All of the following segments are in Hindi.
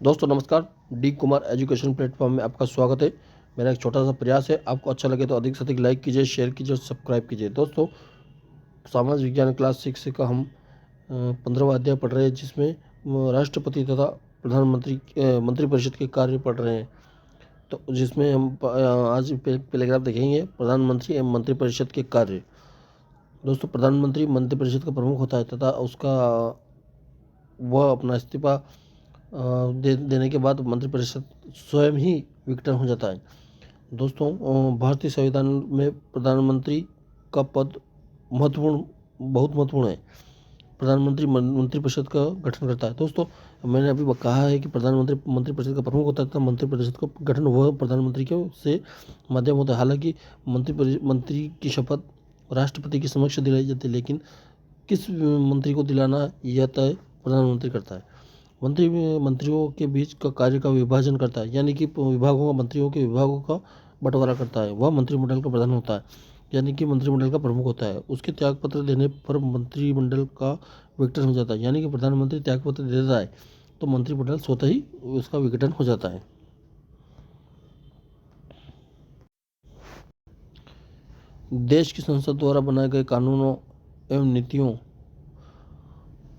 दोस्तों नमस्कार। डी कुमार एजुकेशन प्लेटफॉर्म में आपका स्वागत है। मेरा एक छोटा सा प्रयास है, आपको अच्छा लगे तो अधिक से अधिक लाइक कीजिए, शेयर कीजिए और सब्सक्राइब कीजिए। दोस्तों सामाजिक विज्ञान क्लास 6 का हम 15वां अध्याय पढ़ रहे हैं, जिसमें राष्ट्रपति तथा प्रधानमंत्री मंत्रिपरिषद के कार्य पढ़ रहे हैं। तो जिसमें हम आज पैराग्राफ देखेंगे, प्रधानमंत्री एवं मंत्रिपरिषद के कार्य। दोस्तों प्रधानमंत्री मंत्रिपरिषद का प्रमुख होता है तथा उसका वह अपना इस्तीफा देने के बाद मंत्रिपरिषद स्वयं ही विघटन हो जाता है। दोस्तों भारतीय संविधान में प्रधानमंत्री का पद बहुत महत्वपूर्ण है। प्रधानमंत्री मंत्रिपरिषद का गठन करता है। दोस्तों मैंने अभी कहा है कि प्रधानमंत्री मंत्रिपरिषद का प्रमुख होता है तथा मंत्रिपरिषद का गठन वह प्रधानमंत्री के से माध्यम होता है। हालांकि मंत्री की शपथ राष्ट्रपति के समक्ष दिलाई जाती है, लेकिन किस मंत्री को दिलाना यह तय प्रधानमंत्री करता है। मंत्रियों के बीच का कार्य का विभाजन करता है, यानी कि विभागों का मंत्रियों के विभागों का बंटवारा करता है। वह मंत्रिमंडल का प्रधान होता है, यानी कि मंत्रिमंडल का प्रमुख होता है। उसके त्यागपत्र देने पर मंत्रिमंडल का विघटन हो जाता है, यानी कि प्रधानमंत्री त्यागपत्र दे देता है तो मंत्रिमंडल स्वतः ही उसका विघटन हो जाता है। देश की संसद द्वारा बनाए गए कानूनों एवं नीतियों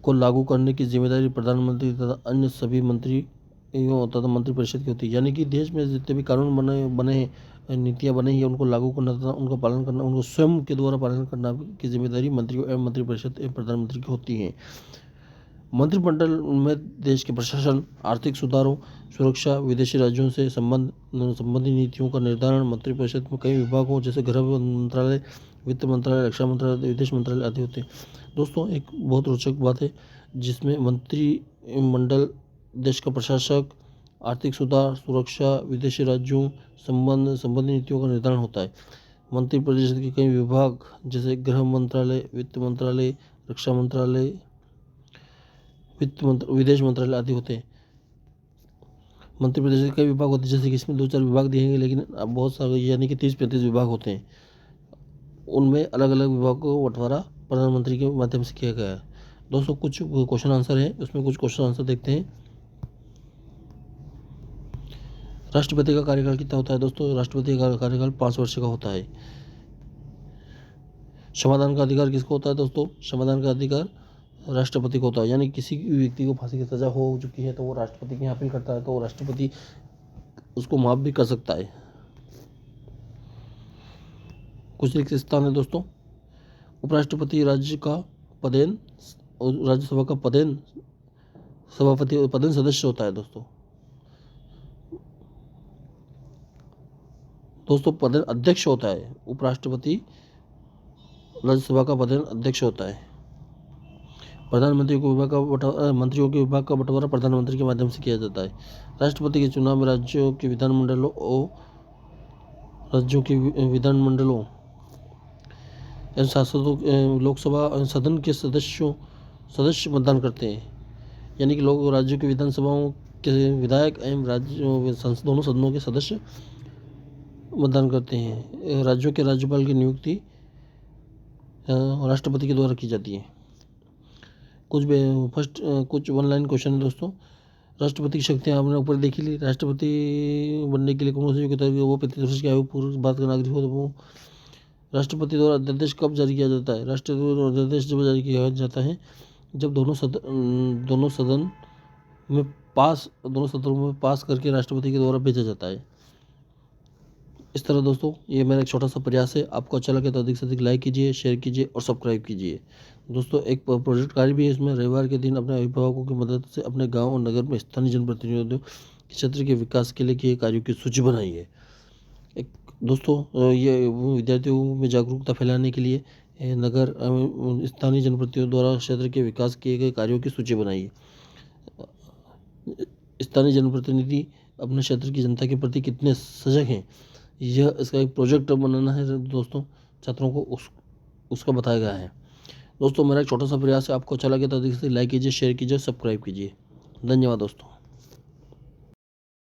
को लागू करने की जिम्मेदारी प्रधानमंत्री तथा अन्य सभी मंत्रियों तथा मंत्रिपरिषद की होती है। यानी कि देश में जितने भी कानून बने नीतियाँ बनी हैं, उनको लागू करना तथा उनका पालन करना, उनको स्वयं के द्वारा पालन करना की जिम्मेदारी मंत्रियों एवं मंत्रिपरिषद एवं प्रधानमंत्री की होती है। मंत्रिमंडल में देश के प्रशासन, आर्थिक सुधारों, सुरक्षा, विदेशी राज्यों से संबंधी नीतियों का निर्धारण, मंत्रिपरिषद में कई विभागों जैसे गृह मंत्रालय, वित्त मंत्रालय, रक्षा मंत्रालय, विदेश मंत्रालय आदि होते हैं। दोस्तों एक बहुत रोचक बात है, जिसमें मंत्रिमंडल देश का प्रशासक, आर्थिक सुधार, सुरक्षा, विदेशी राज्यों संबंधी नीतियों का निर्धारण होता है। मंत्रिपरिषद के कई विभाग जैसे गृह मंत्रालय, वित्त मंत्रालय, रक्षा मंत्रालय, विदेश मंत्रालय आदि होते हैं। मंत्रिपरिषद के कई विभाग होते हैं, जैसे कि इसमें 2-4 विभाग दिए हैं, लेकिन अब बहुत सारे यानी कि 30-35 विभाग होते हैं। उनमें अलग अलग विभागों को बंटवारा प्रधानमंत्री के माध्यम से किया गया है। दोस्तों कुछ क्वेश्चन आंसर है, उसमें कुछ क्वेश्चन आंसर देखते हैं। राष्ट्रपति का कार्यकाल कितना होता है? दोस्तों राष्ट्रपति का कार्यकाल 5 वर्ष का होता है। समाधान का अधिकार किसको होता है? दोस्तों समाधान का अधिकार राष्ट्रपति को होता है, यानी किसी भी व्यक्ति को फांसी की सजा हो चुकी है तो वो राष्ट्रपति के यहाँ अपील करता है तो राष्ट्रपति उसको माफ भी कर सकता है। कुछ रिक्त स्थान है दोस्तों। उपराष्ट्रपति राज्यसभा का पदेन सभापति पदेन सदस्य होता है। दोस्तों पदेन अध्यक्ष होता है। उपराष्ट्रपति राज्यसभा का पदेन अध्यक्ष होता है। प्रधानमंत्री को मंत्रियों के विभाग का बंटवारा प्रधानमंत्री के माध्यम से किया जाता है। राष्ट्रपति के चुनाव में राज्यों के विधानमंडलों एवं सांसदों लोकसभा सदन के सदस्य मतदान करते हैं, यानी कि लोग राज्यों की विधानसभाओं के विधायक एवं दोनों सदनों के सदस्य मतदान करते हैं। राज्यों के राज्यपाल की नियुक्ति राष्ट्रपति के द्वारा की जाती है। कुछ वन लाइन क्वेश्चन है दोस्तों। राष्ट्रपति की शक्तियाँ आपने ऊपर देखी ली। राष्ट्रपति बनने के लिए कौन सी योग्यता है? वो 35 वर्ष की आयु, पूर्व भारत का नागरिक हो तो वो। राष्ट्रपति द्वारा अध्यादेश कब जारी किया जाता है? राष्ट्रपति द्वारा अध्यादेश जब जारी किया जाता है जब दोनों सदनों में पास करके राष्ट्रपति के द्वारा भेजा जाता है। इस तरह दोस्तों ये मेरा एक छोटा सा प्रयास है। आपको अच्छा लगे तो अधिक से अधिक लाइक कीजिए, शेयर कीजिए और सब्सक्राइब कीजिए। दोस्तों एक प्रोजेक्ट कार्य भी है इसमें। रविवार के दिन अपने अभिभावकों की मदद से अपने गांव और नगर में स्थानीय जनप्रतिनिधियों क्षेत्र के विकास के लिए किए कार्यों की सूची बनाई है। एक दोस्तों ये विद्यार्थियों में जागरूकता फैलाने के लिए नगर स्थानीय जनप्रतिनिधियों द्वारा क्षेत्र के विकास किए गए कार्यों की सूची बनाई है। स्थानीय जनप्रतिनिधि अपने क्षेत्र की जनता के प्रति कितने सजग हैं, यह इसका एक प्रोजेक्ट बनाना है दोस्तों। छात्रों को उसका बताया गया है। दोस्तों मेरा एक छोटा सा प्रयास है। आपको अच्छा लगे तो अधिक से लाइक कीजिए, शेयर कीजिए, सब्सक्राइब कीजिए। धन्यवाद दोस्तों।